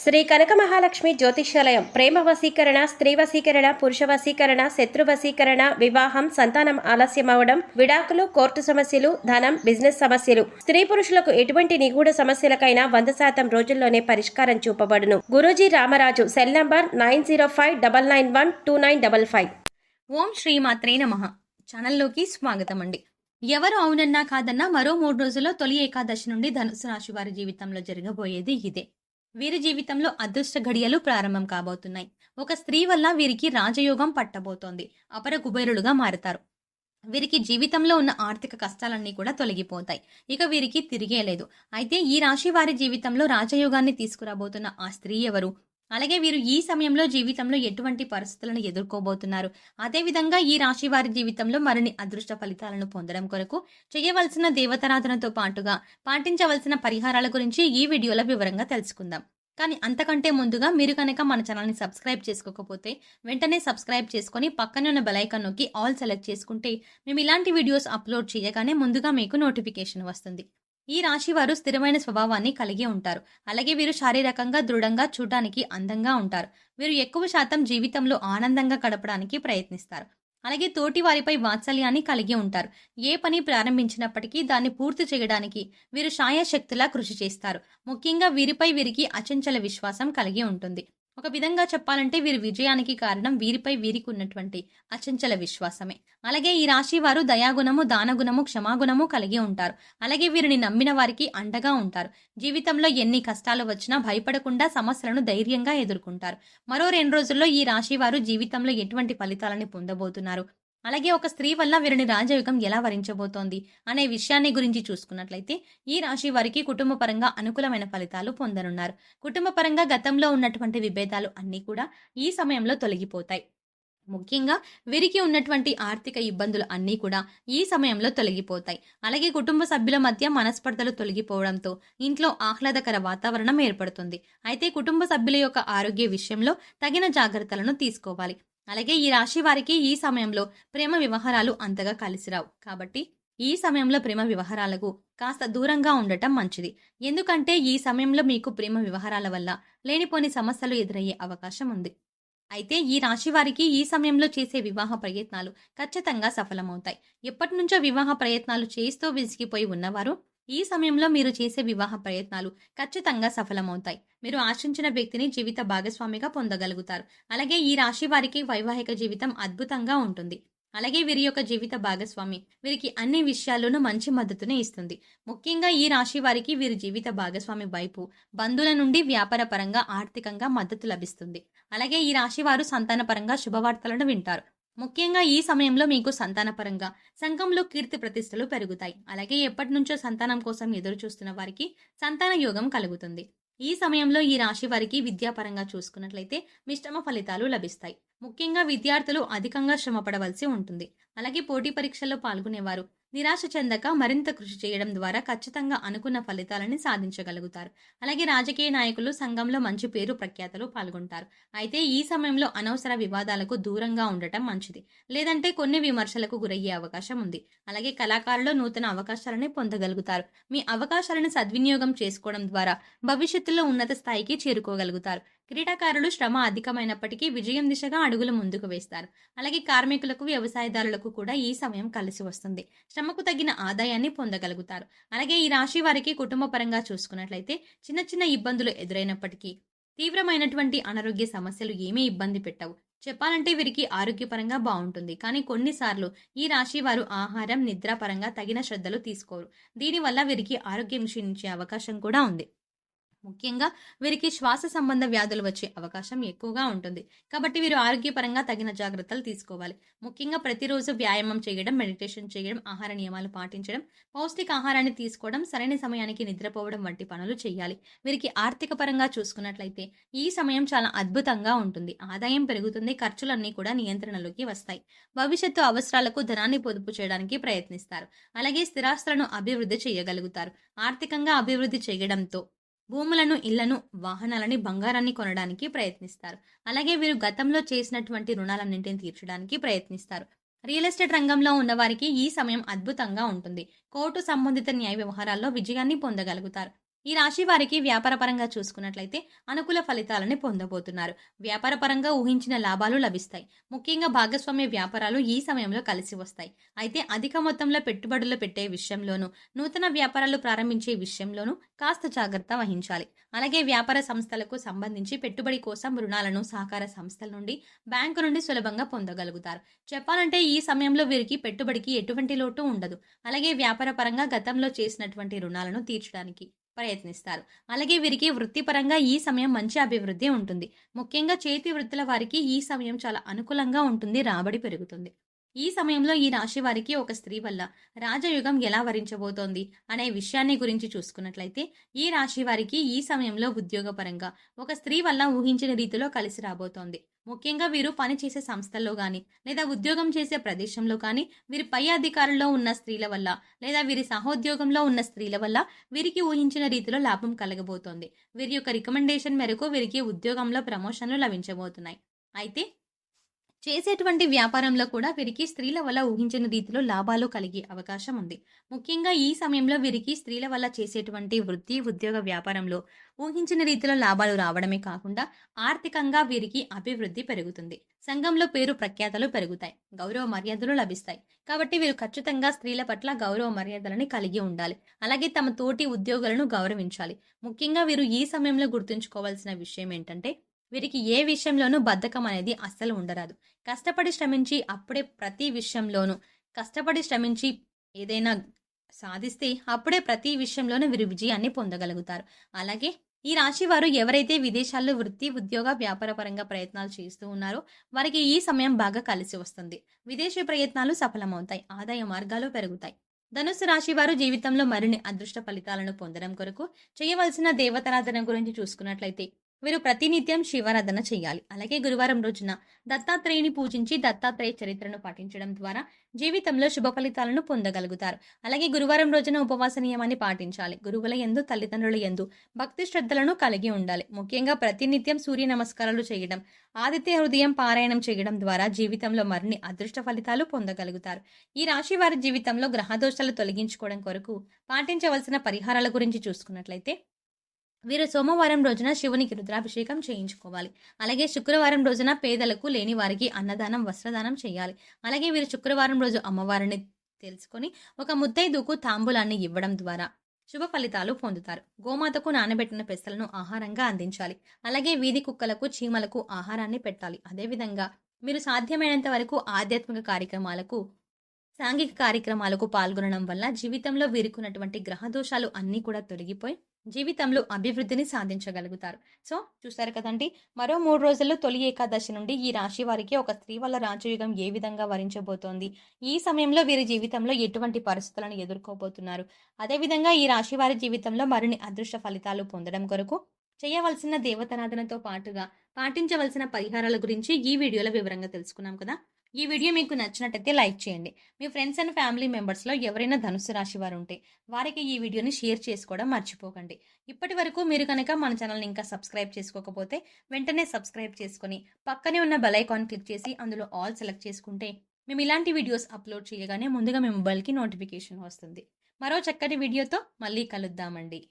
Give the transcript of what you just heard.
శ్రీ కనక మహాలక్ష్మి జ్యోతిష్యాలయం ప్రేమ వశీకరణ, స్త్రీ వశీకరణ, పురుష వశీకరణ, శత్రు వశీకరణ, వివాహం, సంతానం ఆలస్యం అవడం, విడాకులు, కోర్టు సమస్యలు, ధనం, బిజినెస్ సమస్యలు, స్త్రీ పురుషులకు ఎటువంటి నిగూఢ సమస్యలకైనా 100% రోజుల్లోనే పరిష్కారం చూపబడును. గురూజీ రామరాజు. Cell number 9059912955. ఓం శ్రీమాత్రే నమః. ఛానల్లోకి స్వాగతం అండి. ఎవరు అవునన్నా కాదన్నా మరో 3 రోజుల్లో తొలి ఏకాదశి నుండి ధనుసు రాశి వారి జీవితంలో జరగబోయేది ఇదే. వీరి జీవితంలో అదృష్ట ఘడియలు ప్రారంభం కాబోతున్నాయి. ఒక స్త్రీ వల్ల వీరికి రాజయోగం పట్టబోతోంది. అపర కుబేరులుగా మారతారు. వీరికి జీవితంలో ఉన్న ఆర్థిక కష్టాలన్నీ కూడా తొలగిపోతాయి. ఇక వీరికి తిరిగేలేదు. అయితే ఈ రాశి వారి జీవితంలో రాజయోగాన్ని తీసుకురాబోతున్న ఆ స్త్రీ ఎవరు? అలాగే వీరు ఈ సమయంలో జీవితంలో ఎటువంటి పరిస్థితులను ఎదుర్కోబోతున్నారు? అదేవిధంగా ఈ రాశి వారి జీవితంలో మరిన్ని అదృష్ట ఫలితాలను పొందడం కొరకు చేయవలసిన దేవతారాధనతో పాటుగా పాటించవలసిన పరిహారాల గురించి ఈ వీడియోలో వివరంగా తెలుసుకుందాం. కానీ అంతకంటే ముందుగా మీరు కనుక మన ఛానల్ని సబ్స్క్రైబ్ చేసుకోకపోతే వెంటనే సబ్స్క్రైబ్ చేసుకొని పక్కనే ఉన్న బెల్ ఐకాన్ నొక్కి ఆల్ సెలెక్ట్ చేసుకుంటే మేము ఇలాంటి వీడియోస్ అప్లోడ్ చేయగానే ముందుగా మీకు నోటిఫికేషన్ వస్తుంది. ఈ రాశి వారు స్థిరమైన స్వభావాన్ని కలిగి ఉంటారు. అలాగే వీరు శారీరకంగా దృఢంగా, చూడడానికి అందంగా ఉంటారు. వీరు ఎక్కువ శాతం జీవితంలో ఆనందంగా గడపడానికి ప్రయత్నిస్తారు. అలాగే తోటి వారిపై వాత్సల్యాన్ని కలిగి ఉంటారు. ఏ పని ప్రారంభించినప్పటికీ దాన్ని పూర్తి చేయడానికి వీరు శాయశక్తులా కృషి చేస్తారు. ముఖ్యంగా వీరికి అచంచల విశ్వాసం కలిగి ఉంటుంది. ఒక విధంగా చెప్పాలంటే వీరి విజయానికి కారణం వీరికి ఉన్నటువంటి అచంచల విశ్వాసమే. అలాగే ఈ రాశి వారు దయాగుణము, దానగుణము, క్షమాగుణము కలిగి ఉంటారు. అలాగే వీరిని నమ్మిన వారికి అండగా ఉంటారు. జీవితంలో ఎన్ని కష్టాలు వచ్చినా భయపడకుండా సమస్యలను ధైర్యంగా ఎదుర్కొంటారు. మరో 2 రోజుల్లో ఈ రాశి వారు జీవితంలో ఎటువంటి ఫలితాలని పొందబోతున్నారు, అలాగే ఒక స్త్రీ వల్ల వీరిని రాజయోగం ఎలా వరించబోతోంది అనే విషయాన్ని గురించి చూసుకున్నట్లయితే ఈ రాశి వారికి కుటుంబ పరంగా అనుకూలమైన ఫలితాలు పొందనున్నారు. కుటుంబ పరంగా గతంలో ఉన్నటువంటి విభేదాలు అన్నీ కూడా ఈ సమయంలో తొలగిపోతాయి. ముఖ్యంగా వీరికి ఉన్నటువంటి ఆర్థిక ఇబ్బందులు అన్నీ కూడా ఈ సమయంలో తొలగిపోతాయి. అలాగే కుటుంబ సభ్యుల మధ్య మనస్పర్ధలు తొలగిపోవడంతో ఇంట్లో ఆహ్లాదకర వాతావరణం ఏర్పడుతుంది. అయితే కుటుంబ సభ్యుల యొక్క ఆరోగ్య విషయంలో తగిన జాగ్రత్తలను తీసుకోవాలి. అలాగే ఈ రాశి వారికి ఈ సమయంలో ప్రేమ వ్యవహారాలు అంతగా కలిసిరావు. కాబట్టి ఈ సమయంలో ప్రేమ వ్యవహారాలకు కాస్త దూరంగా ఉండటం మంచిది. ఎందుకంటే ఈ సమయంలో మీకు ప్రేమ వ్యవహారాల వల్ల లేనిపోని సమస్యలు ఎదురయ్యే అవకాశం ఉంది. అయితే ఈ రాశి వారికి ఈ సమయంలో చేసే వివాహ ప్రయత్నాలు ఖచ్చితంగా సఫలమవుతాయి. ఎప్పటి నుంచో వివాహ ప్రయత్నాలు చేస్తూ విసిగిపోయి ఉన్నవారు ఈ సమయంలో మీరు చేసే వివాహ ప్రయత్నాలు ఖచ్చితంగా సఫలమవుతాయి. మీరు ఆశించిన వ్యక్తిని జీవిత భాగస్వామిగా పొందగలుగుతారు. అలాగే ఈ రాశి వారికి వైవాహిక జీవితం అద్భుతంగా ఉంటుంది. అలాగే వీరి యొక్క జీవిత భాగస్వామి వీరికి అన్ని విషయాల్లోనూ మంచి మద్దతునే ఇస్తుంది. ముఖ్యంగా ఈ రాశి వారికి వీరి జీవిత భాగస్వామి వైపు బంధువుల నుండి వ్యాపార పరంగా, ఆర్థికంగా మద్దతు లభిస్తుంది. అలాగే ఈ రాశి వారు సంతాన పరంగా శుభవార్తలను వింటారు. ముఖ్యంగా ఈ సమయంలో మీకు సంతానపరంగా సంఘంలో కీర్తి ప్రతిష్టలు పెరుగుతాయి. అలాగే ఎప్పటి నుంచో సంతానం కోసం ఎదురు చూస్తున్న వారికి సంతాన యోగం కలుగుతుంది. ఈ సమయంలో ఈ రాశి వారికి విద్యాపరంగా చూసుకున్నట్లయితే మిశ్రమ ఫలితాలు లభిస్తాయి. ముఖ్యంగా విద్యార్థులు అధికంగా శ్రమ పడవలసి ఉంటుంది. అలాగే పోటీ పరీక్షల్లో పాల్గొనేవారు నిరాశ చెందక మరింత కృషి చేయడం ద్వారా ఖచ్చితంగా అనుకున్న ఫలితాలని సాధించగలుగుతారు. అలాగే రాజకీయ నాయకులు సంఘంలో మంచి పేరు ప్రఖ్యాతలు పాల్గొంటారు. అయితే ఈ సమయంలో అనవసర వివాదాలకు దూరంగా ఉండటం మంచిది. లేదంటే కొన్ని విమర్శలకు గురయ్యే అవకాశం ఉంది. అలాగే కళాకారులు నూతన అవకాశాలని పొందగలుగుతారు. మీ అవకాశాలను సద్వినియోగం చేసుకోవడం ద్వారా భవిష్యత్తులో ఉన్నత స్థాయికి చేరుకోగలుగుతారు. క్రీడాకారులు శ్రమ అధికమైనప్పటికీ విజయం దిశగా అడుగులు ముందుకు వేస్తారు. అలాగే కార్మికులకు, వ్యవసాయదారులకు కూడా ఈ సమయం కలిసి వస్తుంది. శ్రమకు తగిన ఆదాయాన్ని పొందగలుగుతారు. అలాగే ఈ రాశి వారికి కుటుంబ పరంగా చూసుకున్నట్లయితే చిన్న చిన్న ఇబ్బందులు ఎదురైనప్పటికీ తీవ్రమైనటువంటి అనారోగ్య సమస్యలు ఏమీ ఇబ్బంది పెట్టవు. చెప్పాలంటే వీరికి ఆరోగ్యపరంగా బాగుంటుంది. కానీ కొన్నిసార్లు ఈ రాశి వారు ఆహారం, నిద్ర పరంగా తగిన శ్రద్ధలు తీసుకోరు. దీనివల్ల వీరికి ఆరోగ్యం క్షీణించే అవకాశం కూడా ఉంది. ముఖ్యంగా వీరికి శ్వాస సంబంధ వ్యాధులు వచ్చే అవకాశం ఎక్కువగా ఉంటుంది. కాబట్టి వీరు ఆరోగ్యపరంగా తగిన జాగ్రత్తలు తీసుకోవాలి. ముఖ్యంగా ప్రతిరోజు వ్యాయామం చేయడం, మెడిటేషన్ చేయడం, ఆహార నియమాలు పాటించడం, పౌష్టిక ఆహారాన్ని తీసుకోవడం, సరైన సమయానికి నిద్రపోవడం వంటి పనులు చేయాలి. వీరికి ఆర్థిక పరంగా చూసుకున్నట్లయితే ఈ సమయం చాలా అద్భుతంగా ఉంటుంది. ఆదాయం పెరుగుతుంది. ఖర్చులన్నీ కూడా నియంత్రణలోకి వస్తాయి. భవిష్యత్తు అవసరాలకు ధనాన్ని పొదుపు చేయడానికి ప్రయత్నిస్తారు. అలాగే స్థిరాస్తులను అభివృద్ధి చేయగలుగుతారు. ఆర్థికంగా అభివృద్ధి చేయడంతో భూములను, ఇళ్లను, వాహనాలని, బంగారాన్ని కొనడానికి ప్రయత్నిస్తారు. అలాగే వీరు గతంలో చేసినటువంటి రుణాలన్నింటినీ తీర్చడానికి ప్రయత్నిస్తారు. రియల్ ఎస్టేట్ రంగంలో ఉన్నవారికి ఈ సమయం అద్భుతంగా ఉంటుంది. కోర్టు సంబంధిత న్యాయ వ్యవహారాల్లో విజయాన్ని పొందగలుగుతారు. ఈ రాశి వారికి వ్యాపారపరంగా చూసుకున్నట్లయితే అనుకూల ఫలితాలని పొందబోతున్నారు. వ్యాపారపరంగా ఊహించిన లాభాలు లభిస్తాయి. ముఖ్యంగా భాగస్వామ్య వ్యాపారాలు ఈ సమయంలో కలిసి వస్తాయి. అయితే అధిక మొత్తంలో పెట్టుబడులు పెట్టే విషయంలోనూ, నూతన వ్యాపారాలు ప్రారంభించే విషయంలోనూ కాస్త జాగ్రత్త వహించాలి. అలాగే వ్యాపార సంస్థలకు సంబంధించి పెట్టుబడి కోసం రుణాలను సహకార సంస్థల నుండి, బ్యాంకు నుండి సులభంగా పొందగలుగుతారు. చెప్పాలంటే ఈ సమయంలో వీరికి పెట్టుబడికి ఎటువంటి లోటు ఉండదు. అలాగే వ్యాపార పరంగా గతంలో చేసినటువంటి రుణాలను తీర్చడానికి ప్రయత్నిస్తారు. అలాగే వీరికి వృత్తిపరంగా ఈ సమయం మంచి అభివృద్ధి ఉంటుంది. ముఖ్యంగా చేతి వృత్తుల వారికి ఈ సమయం చాలా అనుకూలంగా ఉంటుంది. రాబడి పెరుగుతుంది. ఈ సమయంలో ఈ రాశి వారికి ఒక స్త్రీ వల్ల రాజయుగం ఎలా వరించబోతోంది అనే విషయాన్ని గురించి చూసుకున్నట్లయితే, ఈ రాశి వారికి ఈ సమయంలో ఉద్యోగపరంగా ఒక స్త్రీ వల్ల ఊహించిన రీతిలో కలిసి రాబోతోంది. ముఖ్యంగా వీరు పనిచేసే సంస్థల్లో గాని, లేదా ఉద్యోగం చేసే ప్రదేశంలో కానీ, వీరి పై అధికారుల్లో ఉన్న స్త్రీల వల్ల, లేదా వీరి సహోద్యోగంలో ఉన్న స్త్రీల వల్ల వీరికి ఊహించిన రీతిలో లాభం కలగబోతోంది. వీరి యొక్క రికమెండేషన్ మేరకు వీరికి ఉద్యోగంలో ప్రమోషన్లు లభించబోతున్నాయి. అయితే చేసేటువంటి వ్యాపారంలో కూడా వీరికి స్త్రీల వల్ల ఊహించిన రీతిలో లాభాలు కలిగే అవకాశం ఉంది. ముఖ్యంగా ఈ సమయంలో వీరికి స్త్రీల వల్ల చేసేటువంటి వృత్తి, ఉద్యోగ వ్యాపారంలో ఊహించిన రీతిలో లాభాలు రావడమే కాకుండా ఆర్థికంగా వీరికి అభివృద్ధి పెరుగుతుంది. సంఘంలో పేరు ప్రఖ్యాతలు పెరుగుతాయి. గౌరవ మర్యాదలు లభిస్తాయి. కాబట్టి వీరు ఖచ్చితంగా స్త్రీల పట్ల గౌరవ మర్యాదలని కలిగి ఉండాలి. అలాగే తమ తోటి ఉద్యోగులను గౌరవించాలి. ముఖ్యంగా వీరు ఈ సమయంలో గుర్తుంచుకోవాల్సిన విషయం ఏంటంటే, వీరికి ఏ విషయంలోనూ బద్ధకం అనేది అస్సలు ఉండరాదు. కష్టపడి శ్రమించి అప్పుడే ప్రతి విషయంలోనూ కష్టపడి శ్రమించి ఏదైనా సాధిస్తే అప్పుడే ప్రతి విషయంలోనూ వీరు విజయాన్ని పొందగలుగుతారు. అలాగే ఈ రాశి వారు ఎవరైతే విదేశాల్లో వృత్తి, ఉద్యోగ, వ్యాపార పరంగా ప్రయత్నాలు చేస్తూ ఉన్నారో వారికి ఈ సమయం బాగా కలిసి వస్తుంది. విదేశీ ప్రయత్నాలు సఫలమవుతాయి. ఆదాయ మార్గాలు పెరుగుతాయి. ధనుస్సు రాశి వారు జీవితంలో మరిన్ని అదృష్ట ఫలితాలను పొందడం కొరకు చేయవలసిన దేవతారాధన గురించి చూసుకున్నట్లయితే, వీరు ప్రతినిత్యం శివారాధన చేయాలి. అలాగే గురువారం రోజున దత్తాత్రేయుని పూజించి దత్తాత్రేయ చరిత్రను పాటించడం ద్వారా జీవితంలో శుభ ఫలితాలను పొందగలుగుతారు. అలాగే గురువారం రోజున ఉపవాస నియమాన్ని పాటించాలి. గురువుల యందు, తల్లిదండ్రుల యందు భక్తి శ్రద్ధలను కలిగి ఉండాలి. ముఖ్యంగా ప్రతినిత్యం సూర్య నమస్కారాలు చేయడం, ఆదిత్య హృదయం పారాయణం చేయడం ద్వారా జీవితంలో మరిన్ని అదృష్ట ఫలితాలు పొందగలుగుతారు. ఈ రాశి వారి జీవితంలో గ్రహదోషాలు తొలగించుకోవడం కొరకు పాటించవలసిన పరిహారాల గురించి చూసుకున్నట్లయితే, వీరు సోమవారం రోజున శివునికి రుద్రాభిషేకం చేయించుకోవాలి. అలాగే శుక్రవారం రోజున పేదలకు, లేని వారికి అన్నదానం, వస్త్రదానం చేయాలి. అలాగే వీరు శుక్రవారం రోజు అమ్మవారిని తెలుసుకొని ఒక ముత్తైదుకు తాంబూలాన్ని ఇవ్వడం ద్వారా శుభ ఫలితాలు పొందుతారు. గోమాతకు నానబెట్టిన పెసలను ఆహారంగా అందించాలి. అలాగే వీధి కుక్కలకు, చీమలకు ఆహారాన్ని పెట్టాలి. అదేవిధంగా మీరు సాధ్యమైనంత వరకు ఆధ్యాత్మిక కార్యక్రమాలకు, సాంఘిక కార్యక్రమాలకు పాల్గొనడం వల్ల జీవితంలో వీరుకున్నటువంటి గ్రహదోషాలు అన్నీ కూడా తొలగిపోయి జీవితంలో అభివృద్ధిని సాధించగలుగుతారు. సో చూస్తారు కదండి, మరో 3 రోజుల్లో తొలి ఏకాదశి నుండి ఈ రాశి వారికి ఒక స్త్రీ వల్ల రాజయోగం ఏ విధంగా వరించబోతోంది, ఈ సమయంలో వీరి జీవితంలో ఎటువంటి పరిస్థితులను ఎదుర్కోబోతున్నారు, అదేవిధంగా ఈ రాశి వారి జీవితంలో మరిన్ని అదృష్ట ఫలితాలు పొందడం కొరకు చేయవలసిన దేవతారాధనతో పాటుగా పాటించవలసిన పరిహారాల గురించి ఈ వీడియోలో వివరంగా తెలుసుకున్నాం కదా. ఈ వీడియో మీకు నచ్చినట్టయితే లైక్ చేయండి. మీ ఫ్రెండ్స్ అండ్ ఫ్యామిలీ మెంబర్స్లో ఎవరైనా ధనుస్సు రాశి వారు ఉంటే వారికి ఈ వీడియోని షేర్ చేసుకోవడం మర్చిపోకండి. ఇప్పటి వరకు మీరు కనుక మన ఛానల్ని ఇంకా సబ్స్క్రైబ్ చేసుకోకపోతే వెంటనే సబ్స్క్రైబ్ చేసుకొని పక్కనే ఉన్న బెల్ ఐకాన్ క్లిక్ చేసి అందులో ఆల్ సెలెక్ట్ చేసుకుంటే మేము ఇలాంటి వీడియోస్ అప్లోడ్ చేయగానే ముందుగా మీ మొబైల్కి నోటిఫికేషన్ వస్తుంది. మరో చక్కటి వీడియోతో మళ్ళీ కలుద్దామండి.